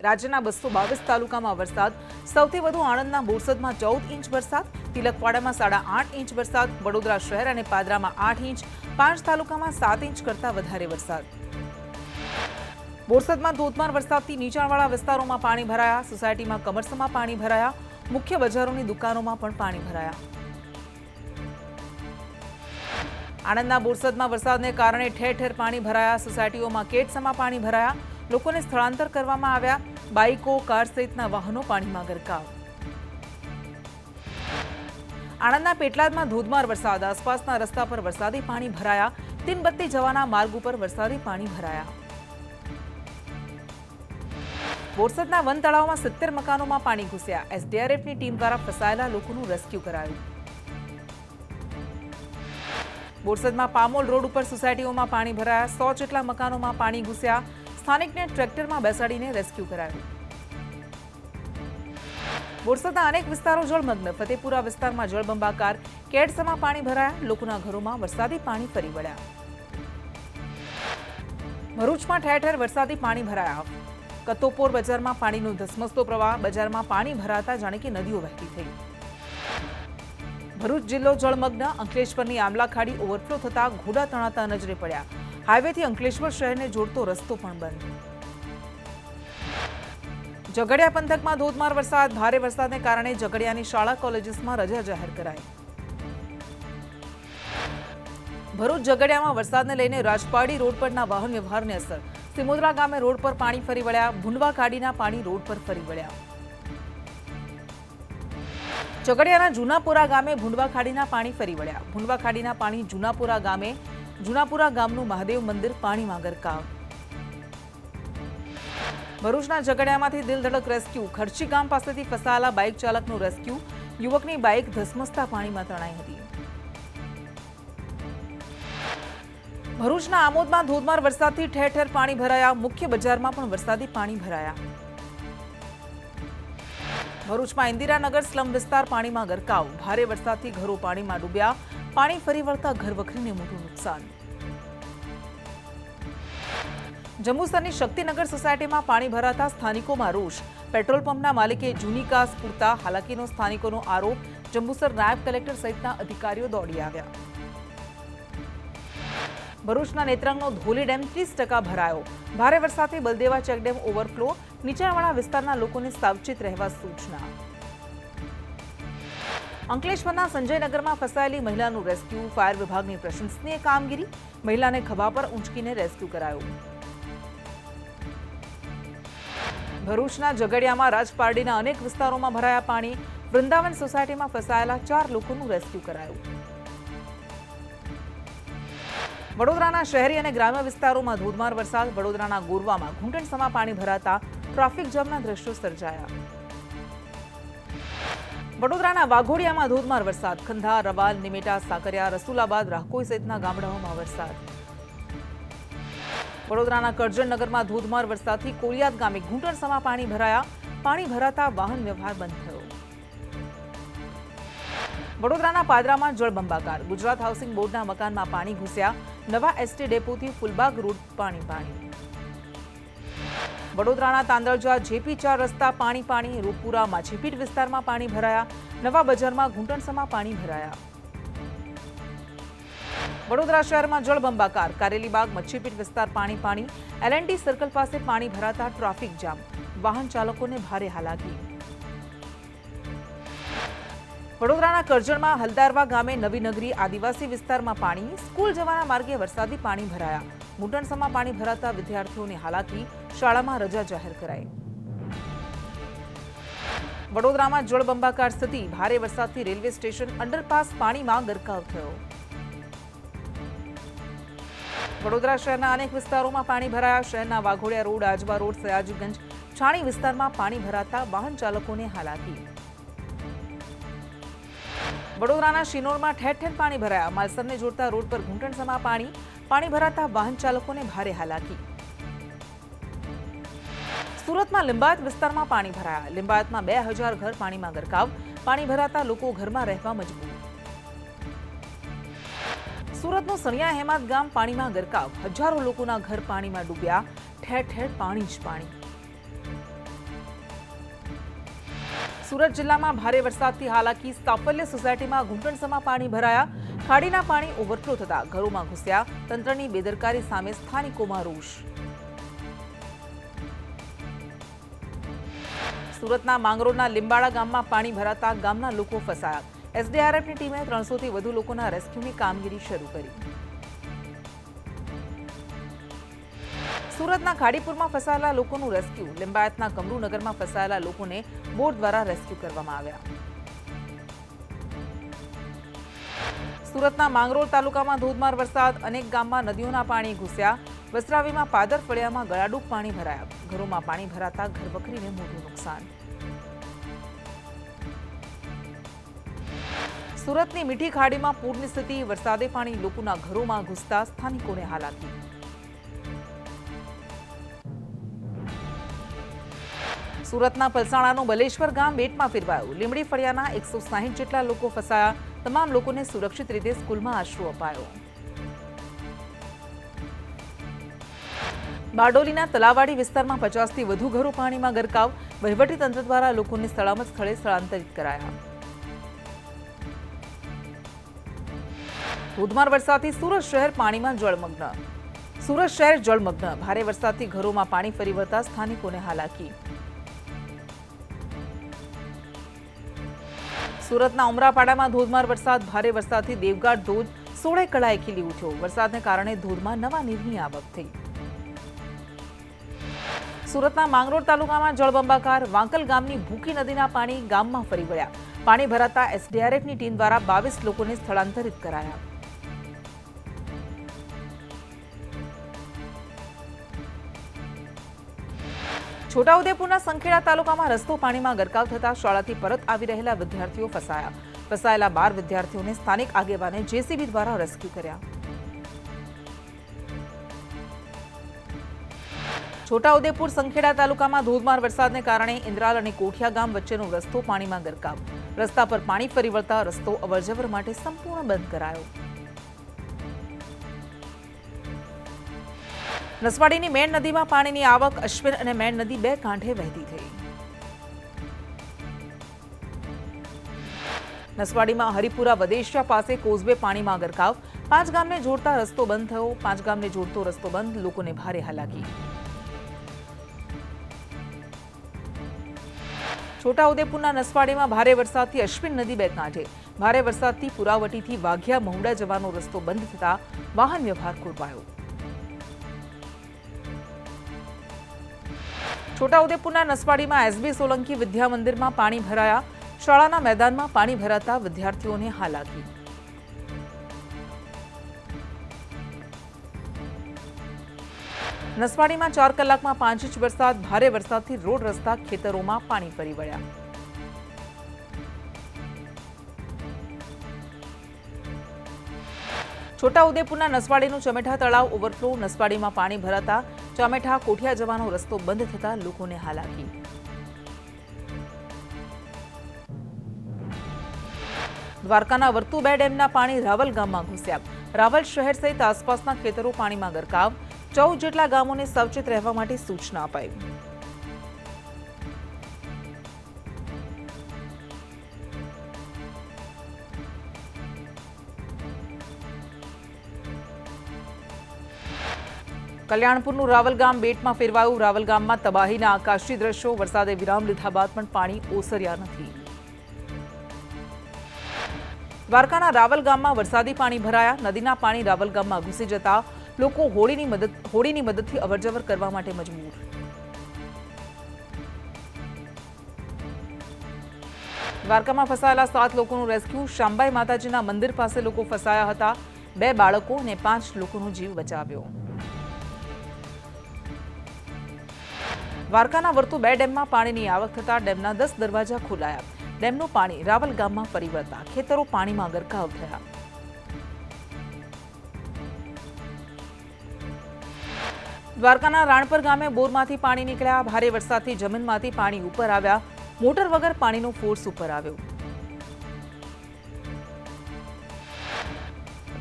રાજ્યના 222 તાલુકામાં વરસાદ. સૌથી વધુ આણંદના બોરસદમાં 14 ઇંચ વરસાદ, તિલકવાડામાં 8.5 ઇંચ વરસાદ, વડોદરા શહેર અને પાદરામાં 8 ઇંચ, 5 તાલુકામાં 7 ઇંચ કરતાં વધારે વરસાદ. બોરસદમાં ધોધમાર વરસાદથી નીચાણવાળા વિસ્તારોમાં પાણી ભરાયા, સોસાયટીમાં કમરસમાં પાણી ભરાયા, મુખ્ય બજારોની દુકાનોમાં પણ પાણી ભરાયા. આણંદના બોરસદમાં વરસાદને કારણે ઠેર ઠેર પાણી ભરાયા, સોસાયટીઓમાં કેટસમાં પાણી ભરાયા, લોકોને સ્થળાંતર કરવામાં આવ્યા, બાઇકો, કાર સહિતના વાહનો પાણીમાં ગરકાવ. આણંદના પેટલાદમાં ધોધમાર વરસાદ, આસપાસના રસ્તા પર વરસાદી પાણી ભરાયા, તીનબત્તી જવાના માર્ગ ઉપર વરસાદી પાણી ભરાયા. બોરસદના વન તળાવમાં 70 મકાનોમાં પાણી ઘૂસ્યા, એસડીઆરએફની ટીમ દ્વારા ફસાયેલા લોકોનું રેસ્ક્યુ કરાયું. બોરસદમાં પામોલ રોડ ઉપર સોસાયટીઓમાં પાણી ભરાયા, 100 જેટલા મકાનોમાં પાણી ઘૂસ્યા, સ્થાનિકને ટ્રેક્ટરમાં બેસાડીને રેસ્ક્યુ કરાયું. બોરસદના અનેક વિસ્તારો જળમગ્ન, ફતેપુરા વિસ્તારમાં જળબંબાકાર, કેડસમાં પાણી ભરાયા, લોકોના ઘરોમાં વરસાદી પાણી ફરી વળ્યા. ભરૂચમાં ઠેર ઠેર વરસાદી પાણી ભરાયા, કતોપોર બજારમાં પાણીનો ધસમસતો પ્રવાહ, બજારમાં પાણી ભરાતા જાણે કે નદીઓ વહેતી થઈ. ભરૂચ જિલ્લો જળમગ્ન, અંકલેશ્વરની આમલા ખાડી ઓવરફ્લો થતા ઘોડા તણાતા નજરે પડ્યા, હાઈવેથી અંકલેશ્વર શહેરને જોડતો રસ્તો પણ બંધ. ઝઘડિયા પંથકમાં ધોધમાર વરસાદ, ભારે વરસાદને કારણે ઝઘડિયાની શાળા કોલેજીસમાં રજા જાહેર કરાઈ. ભરૂચ ઝઘડિયામાં વરસાદને લઈને રાજપારડી રોડ પરના વાહન વ્યવહારને અસર, સિમોદરા ગામે રોડ પર પાણી ફરી વળ્યા, ભૂંડવા ખાડીના પાણી રોડ પર ફરી વળ્યા. ઝઘડિયાના જૂનાપુરા ગામે ભૂંડવા ખાડીના પાણી ફરી વળ્યા, ભૂંડવા ખાડીના પાણી જૂનાપુરા ગામનું મહાદેવ મંદિર પાણીમાં ગરકાવ. ભરૂચના ઝઘડિયામાંથી દિલધડક રેસ્ક્યુ, ખર્ચી ગામ પાસેથી ફસાયેલા બાઇક ચાલકનું રેસ્ક્યુ, યુવકની બાઇક ધસમસતા પાણીમાં તણાઈ હતી. ભરૂચના આમોદમાં ધોધમાર વરસાદથી ઠેર ઠેર પાણી ભરાયા, મુખ્ય બજારમાં પણ વરસાદી પાણી ભરાયા. ભરૂચમાં ઇન્દિરાનગર સ્લમ વિસ્તાર પાણીમાં ગરકાવ, ભારે વરસાદથી ઘરો પાણીમાં ડૂબ્યા, પાણી ફરી વળતા ઘરવખરીને મોટું નુકસાન. જંબુસરની શક્તિનગર સોસાયટીમાં પાણી ભરાતા સ્થાનિકોમાં રોષ, પેટ્રોલ પંપના માલિકે જૂની કાસ પૂરતા હાલાકીનો સ્થાનિકોનો આરોપ, જંબુસર નાયબ કલેક્ટર સહિતના અધિકારીઓ દોડી આવ્યા. ભરૂચના નેત્રંગનો ધોલી ડેમ 30% ભરાયો, ભારે વરસાદથી બલદેવા ચેકડેમ ઓવરફ્લો, નીચાણવાળા વિસ્તારના લોકોને સાવચેત રહેવા સૂચના. અંકલેશ્વરના સંજયનગરમાં ફસાયેલી મહિલાનું રેસ્ક્યુ, ફાયર વિભાગની પ્રશંસનીય કામગીરી, મહિલાને ખભા પર ઊંચકીને રેસ્ક્યુ કરાયું. ભરૂચના ઝઘડિયામાં રાજપારડીના અનેક વિસ્તારોમાં ભરાયા પાણી, વૃંદાવન સોસાયટીમાં ફસાયેલા 4 લોકોનું રેસ્ક્યુ કરાયું. વડોદરાના શહેરી અને ગ્રામ્ય વિસ્તારોમાં ધોધમાર વરસાદ, વડોદરાના ગોરવામાં ઘૂંટણસમાં પાણી ભરાતા ટ્રાફિક જામના દ્રશ્યો સર્જાયા. વડોદરાના વાઘોડિયામાં ધોધમાર વરસાદ, ખંધા, રવાલ, નિમેટા, સાકરિયા, રસુલાબાદ, રાહકોઈ સહિતના ગામડાઓમાં વરસાદ. વડોદરાના કરજણનગરમાં ધોધમાર વરસાદથી કોલિયાદ ગામે ઘૂંટણસમાં પાણી ભરાયા, પાણી ભરાતા વાહન વ્યવહાર બંધ થયો. વડોદરાના પાદરામાં જળબંબાકાર, ગુજરાત હાઉસિંગ બોર્ડના મકાનમાં પાણી ઘૂસ્યા, નવા એસટી ડેપોથી ફુલબાગ રોડ પાણી. વડોદરાના તાંદળજા જેપી 4 રસ્તા પાણી, રૂપપુરા માછીપીટ વિસ્તારમાં પાણી ભરાયા, નવા બજારમાં ઘૂંટણસમાં પાણી ભરાયા. વડોદરા શહેરમાં જળબંબાકાર, કારેલીબાગ મચ્છીપીટ વિસ્તાર પાણી, એલએનટી સર્કલ પાસે પાણી ભરાતા ટ્રાફિક જામ, વાહન ચાલકોને ભારે હાલાકી. વડોદરાના કરજણમાં હલદારવા ગામે નવી નગરી આદિવાસી વિસ્તારમાં પાણી, સ્કૂલ જવાના માર્ગે વરસાદી પાણી ભરાયા, ઘૂંટણસમાં પાણી ભરાતા વિદ્યાર્થીઓને હાલાકી, શાળામાં રજા જાહેર કરાઈ. વડોદરામાં જળબંબાકાર સ્થિતિ, ભારે વરસાદથી રેલવે સ્ટેશન અંડરપાસ પાણીમાં ગરકાવ થયો. વડોદરા શહેરના અનેક વિસ્તારોમાં પાણી ભરાયા, શહેરના વાઘોડિયા રોડ, આજવા રોડ, સયાજીગંજ, છાણી વિસ્તારમાં પાણી ભરાતા વાહન ચાલકોને હાલાકી. વડોદરાના શિનોરમાં ઠેર ઠેર પાણી ભરાયા, માલસરને જોડતા રોડ પર ઘૂંટણસમાં પાણી ભરાતા વાહન ચાલકોને ભારે હાલાકી. સુરતમાં લિંબાયત વિસ્તારમાં પાણી ભરાયા, લિંબાયતમાં 2000 ઘર પાણીમાં ગરકાવ, પાણી ભરાતા લોકો ઘરમાં રહેવા મજબૂર. સુરતનું સણિયા હેમાદ ગામ પાણીમાં ગરકાવ, હજારો લોકોના ઘર પાણીમાં ડૂબ્યા, ઠેર ઠેર પાણી જ પાણી. સુરત જિલ્લામાં ભારે વરસાદથી હાલાકી, સાફલ્ય સોસાયટીમાં ઘૂંટણસમાં પાણી ભરાયા, ખાડીના પાણી ઓવરફ્લો થતા ઘરોમાં ઘૂસ્યા, તંત્રની બેદરકારી સામે સ્થાનિકોમાં રોષ. સુરતના માંગરોળના લીંબાડા ગામમાં પાણી ભરાતા ગામના લોકો ફસાયા. એસડીઆરએફની ટીમે 300થી વધુ લોકોના રેસ્ક્યુની કામગીરી શરૂ કરી. સુરતના ખાડીપુરમાં ફસાયેલા લોકોનું રેસ્ક્યુ. લિંબાયતના કમરૂનગરમાં ફસાયેલા લોકોને બોટ દ્વારા રેસ્ક્યુ કરવામાં આવ્યા. સુરતના માંગરોળ તાલુકામાં ધોધમાર વરસાદ, અનેક ગામમાં નદીઓના પાણી ઘૂસ્યા. વસ્ત્રાવીમાં પાદર ફળિયામાં ગળાડૂબ પાણી ભરાયા. ઘરોમાં પાણી ભરાતા ઘરવખરીને મોટું નુકસાન. સુરતની મીઠી ખાડીમાં પૂરની સ્થિતિ, વરસાદે પાણી લોકોના ઘરોમાં ઘૂસતા સ્થાનિકોને હાલાકી. સુરતના પલસાણાનું બલેશ્વર ગામ બેટમાં ફેરવાયું. લીંબડી ફળિયાના 160 જેટલા લોકો ફસાયા. તમામ લોકોને સુરક્ષિત રીતે સ્કૂલમાં આશરો અપાયો. બારડોલીના તલાવાડી વિસ્તારમાં 50થી વધુ ઘરો પાણીમાં ગરકાવ. વહીવટીતંત્ર દ્વારા લોકોને સલામત સ્થળે સ્થળાંતરિત કરાયા. ધોધમાર વરસાદથી સુરત શહેર પાણીમાં જળમગ્ન. સુરત શહેર જળમગ્ન. ભારે વરસાદથી ઘરોમાં પાણી ફરી વળતા સ્થાનિકોને હાલાકી. સુરતના ઉમરાપાડામાં ધોધમાર વરસાદ, ભારે વરસાદથી દેવઘાટ ધોધ 16 કળાએ ખીલી ઉઠ્યો. વરસાદને કારણે ધોધમાં નવા નીરની આવક થઈ. સુરતના માંગરોળ તાલુકામાં જળબંબાકાર. વાંકલ ગામની ભૂકી નદીના પાણી ગામમાં ફરી વળ્યા. પાણી ભરાતા એસડીઆરએફની ટીમ દ્વારા 22 લોકોને સ્થળાંતરિત કરાયા. છોટાઉદેપુરના સંખેડા તાલુકામાં રસ્તો પાણીમાં ગરકાવ થતા શાળાથી પરત આવી રહેલા વિદ્યાર્થીઓ ફસાયા. ફસાયેલા 12 વિદ્યાર્થીઓને સ્થાનિક આગેવાને જેસીબી દ્વારા રેસ્ક્યુ કર્યા. છોટાઉદેપુર સંખેડા તાલુકામાં ધોધમાર વરસાદને કારણે ઇન્દ્રાલ અને કોઠિયા ગામ વચ્ચેનો રસ્તો પાણીમાં ગરકાવ. રસ્તા પર પાણી ફરી વળતા રસ્તો અવરજવર માટે સંપૂર્ણ બંધ કરાયો. નસવાડીની મેણ નદીમાં પાણીની આવક. અશ્વિન અને મેણ નદી 2 કાંઠે વહેતી થઈ. નસવાડીમાં હરિપુરા વદેશિયા પાસે કોઝવે પાણીમાં ગરકાવ. 5 ગામને જોડતા રસ્તો બંધ થયો. 5 ગામને જોડતો રસ્તો બંધ, લોકોને ભારે હાલાકી. છોટાઉદેપુરના નસવાડીમાં ભારે વરસાદથી અશ્વિન નદી 2 કાંઠે. ભારે વરસાદથી પુરાવટીથી વાઘિયા મહુડા જવાનો રસ્તો બંધ થતા વાહન વ્યવહાર ખોરવાયો. છોટાઉદેપુરના નસવાડીમાં એસબી સોલંકી વિદ્યા મંદિરમાં પાણી ભરાયા. શાળાના મેદાનમાં પાણી ભરાતા વિદ્યાર્થીઓને હાલાકી. નસવાડીમાં 4 કલાકમાં 5 ઇંચ વરસાદ. ભારે વરસાદથી રોડ રસ્તા, ખેતરોમાં પાણી ફરી વળ્યા. છોટાઉદેપુરના નસવાડીનું ચમેઠા તળાવ ઓવરફ્લો. નસવાડીમાં પાણી ભરાતા ચમેઠા કોઠિયા જવાનો રસ્તો બંધ થતા લોકોને હાલાકી. દ્વારકાના વર્તુ 2 ડેમના પાણી રાવલ ગામમાં ઘૂસ્યા. રાવલ શહેર સહિત આસપાસના ખેતરો પાણીમાં ગરકાવ. 14 જેટલા ગામોને સાવચેત રહેવા માટે સૂચના અપાઈ. કલ્યાણપુરનું રાવલ ગામ બેટમાં ફેરવાયું. રાવલ ગામમાં તબાહીના આકાશી દ્રશ્યો. વરસાદે વિરામ લીધા બાદ પણ પાણી ઓસર્યા નથી. દ્વારકાના રાવલ ગામમાં વરસાદી પાણી ભરાયા. નદીના પાણી રાવલ ગામમાં ઘૂસી જતા લોકો હોડીની મદદથી અવરજવર કરવા માટે મજબૂર. દ્વારકામાં ફસાયેલા 7 લોકોનું રેસ્ક્યુ. શાંબાઈ માતાજીના મંદિર પાસે લોકો ફસાયા હતા. 2 બાળકો અને 5 લોકોનો જીવ બચાવ્યો. દ્વારકાના વર્તુ 2 ડેમમાં પાણીની આવક થતા ડેમના 10 દરવાજા ખોલાયા. ડેમનું પાણી રાવલ ગામમાં ફરી વળતા ખેતરો પાણીમાં ગરકાવ થયા. દ્વારકાના રાણપર ગામે બોરમાંથી પાણી નીકળ્યા. ભારે વરસાદથી જમીનમાંથી પાણી ઉપર આવ્યા. મોટર વગર પાણીનો ફોર્સ ઉપર આવ્યો.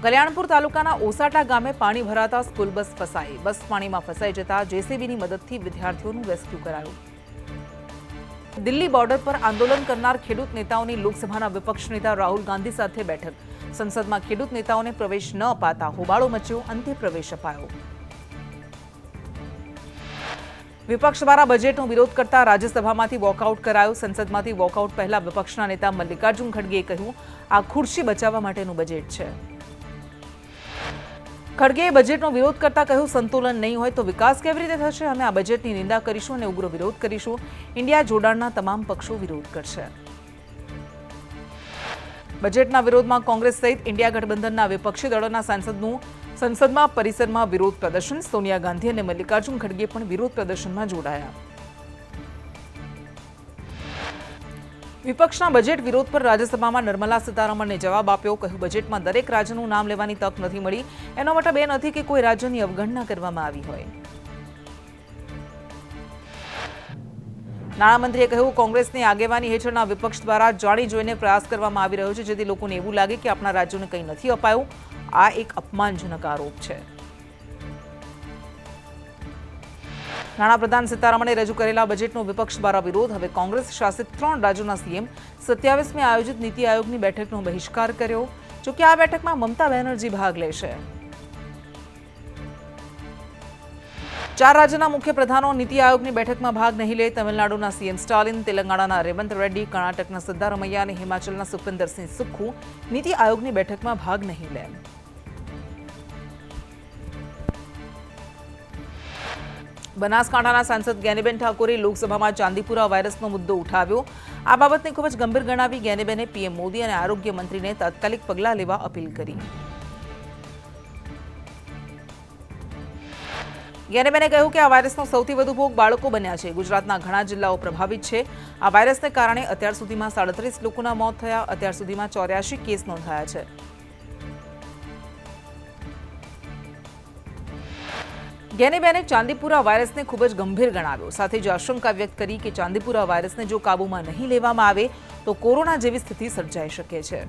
કલ્યાણપુર તાલુકાના ઓસાટા ગામે પાણી ભરાતા સ્કૂલ બસ ફસાઈ. બસ પાણીમાં ફસાઈ જતા જેસીબીની મદદથી વિદ્યાર્થીઓનું રેસ્ક્યુ કરાયું. દિલ્હી બોર્ડર પર આંદોલન કરનાર ખેડૂત નેતાઓની લોકસભાના વિપક્ષ નેતા રાહુલ ગાંધી સાથે બેઠક. સંસદમાં ખેડૂત નેતાઓને પ્રવેશ ન અપાતા હોબાળો મચ્યો, અંતે પ્રવેશ અપાયો. વિપક્ષ દ્વારા બજેટનો વિરોધ કરતા રાજ્યસભામાંથી વોકઆઉટ કરાયો. સંસદમાંથી વોકઆઉટ પહેલા વિપક્ષના નેતા મલ્લિકાર્જુન ખડગેએ કહ્યું, આ ખુરશી બચાવવા માટેનું બજેટ છે. ખડગેએ બજેટનો વિરોધ કરતા કહ્યું, સંતુલન નહીં હોય તો વિકાસ કેવી રીતે થશે? અમે આ બજેટની નિંદા કરીશું અને ઉગ્ર વિરોધ કરીશું. ઇન્ડિયા જોડાણના તમામ પક્ષો વિરોધ કરશે. બજેટના વિરોધમાં કોંગ્રેસ સહિત ઇન્ડિયા ગઠબંધનના વિપક્ષી દળોના સાંસદનું સંસદમાં પરિસરમાં વિરોધ પ્રદર્શન. સોનિયા ગાંધી અને મલ્લિકાર્જુન ખડગે પણ વિરોધ પ્રદર્શનમાં જોડાયા. વિપક્ષના બજેટ વિરોધ પર રાજ્યસભામાં નિર્મલા સીતારમણે જવાબ આપ્યો. કહ્યું, બજેટમાં દરેક રાજ્યનું નામ લેવાની તક નથી મળી. એનો મતલબ એ નથી કે કોઈ રાજ્યની અવગણના કરવામાં આવી હોય. નાણામંત્રીએ કહ્યું, કોંગ્રેસની આગેવાની હેઠળના વિપક્ષ દ્વારા જાણી જોઈને પ્રયાસ કરવામાં આવી રહ્યો છે, જેથી લોકોને એવું લાગે કે આપણા રાજ્યોને કંઈ નથી અપાયું. આ એક અપમાનજનક આરોપ છે. નાણાપ્રધાન સીતારમણે રજૂ કરેલા બજેટનો વિપક્ષ દ્વારા વિરોધ. હવે કોંગ્રેસ શાસિત 3 રાજ્યોના સીએમ 27મી આયોજિત નીતિ આયોગની બેઠકનો બહિષ્કાર કર્યો. જોકે આ બેઠકમાં મમતા બેનર્જી ભાગ લેશે. 4 રાજ્યના મુખ્ય પ્રધાનો નીતિ આયોગની બેઠકમાં ભાગ નહીં લે. તમિલનાડુના સીએમ સ્ટાલિન, તેલંગાણાના રેવંત રેડ્ડી, કર્ણાટકના સિદ્ધારમૈયા અને હિમાચલના સુખવિન્દરસિંહ સુક્ખુ નીતિ આયોગની બેઠકમાં ભાગ નહીં લે. બનાસકાંઠાના સાંસદ જ્ઞાનીબેન ઠાકોરે લોકસભામાં ચાંદીપુરા વાયરસનો મુદ્દો ઉઠાવ્યો. આ બાબતને ખૂબ જ ગંભીર ગણાવી જ્ઞાનીબેને પીએમ મોદી અને આરોગ્ય મંત્રીને તાત્કાલિક પગલાં લેવા અપીલ કરી. જ્ઞાનીબેને કહ્યું કે આ વાયરસનો સૌથી વધુ ભોગ બાળકો બન્યા છે. ગુજરાતના ઘણા જિલ્લાઓ પ્રભાવિત છે. આ વાયરસને કારણે અત્યાર સુધીમાં 37 લોકોના મોત થયા. અત્યાર સુધીમાં 84 કેસ નોંધાયા છે. જ્ઞાનીબેને ચાંદીપુરા વાયરસને ખૂબ જ ગંભીર ગણાવ્યો. સાથે જ આશંકા વ્યક્ત કરી કે ચાંદીપુરા વાયરસને જો કાબૂમાં નહીં લેવામાં આવે તો કોરોના જેવી સ્થિતિ સર્જાઈ શકે છે.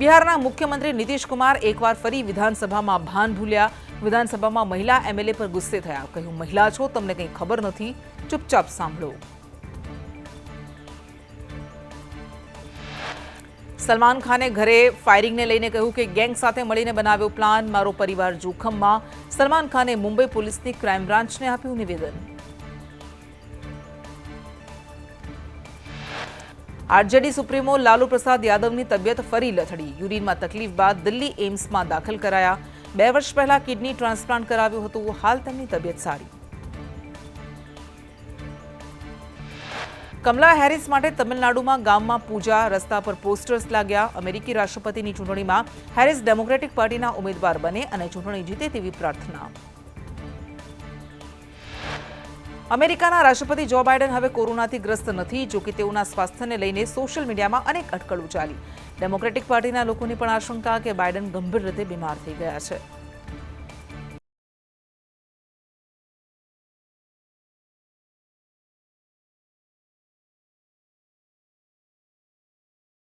બિહારના મુખ્યમંત્રી નીતિશ કુમાર એકવાર ફરી વિધાનસભામાં ભાન ભૂલ્યા. વિધાનસભામાં મહિલા એમએલએ પર ગુસ્સે થયા. કહ્યું, મહિલા છો, તમને કંઈ ખબર નથી, ચૂપચાપ સાંભળો. સલમાન ખાને ઘરે ફાયરિંગને લઈને કહ્યું કે ગેંગ સાથે મળીને બનાવ્યો પ્લાન, મારો પરિવાર જોખમમાં. સલમાન ખાને મુંબઈ પોલીસની ક્રાઇમ બ્રાન્ચને આપ્યું નિવેદન. આરજેડી સુપ્રીમો લાલુ પ્રસાદ યાદવની તબિયત ફરી લથડી. યુરિનમાં તકલીફ બાદ દિલ્હી એમ્સમાં દાખલ કરાયા. 2 વર્ષ પહેલા કિડની ટ્રાન્સપ્લાન્ટ કરાવ્યું હતું. હાલ તેમની તબિયત સારી. કમલા હેરિસ માટે તમિલનાડુમાં ગામમાં પૂજા, રસ્તા પર પોસ્ટર્સ લાગ્યા. અમેરિકી રાષ્ટ્રપતિની ચૂંટણીમાં હેરિસ ડેમોક્રેટિક પાર્ટીના ઉમેદવાર બને અને ચૂંટણી જીતે તેવી પ્રાર્થના. અમેરિકાના રાષ્ટ્રપતિ જો બાઇડન હવે કોરોનાથી ગ્રસ્ત નથી. જોકે તેઓના સ્વાસ્થ્યને લઈને સોશિયલ મીડિયામાં અનેક અટકળો ચાલી. ડેમોક્રેટિક પાર્ટીના લોકોની પણ આશંકા કે બાઇડન ગંભીર રીતે બીમાર થઈ ગયા છે.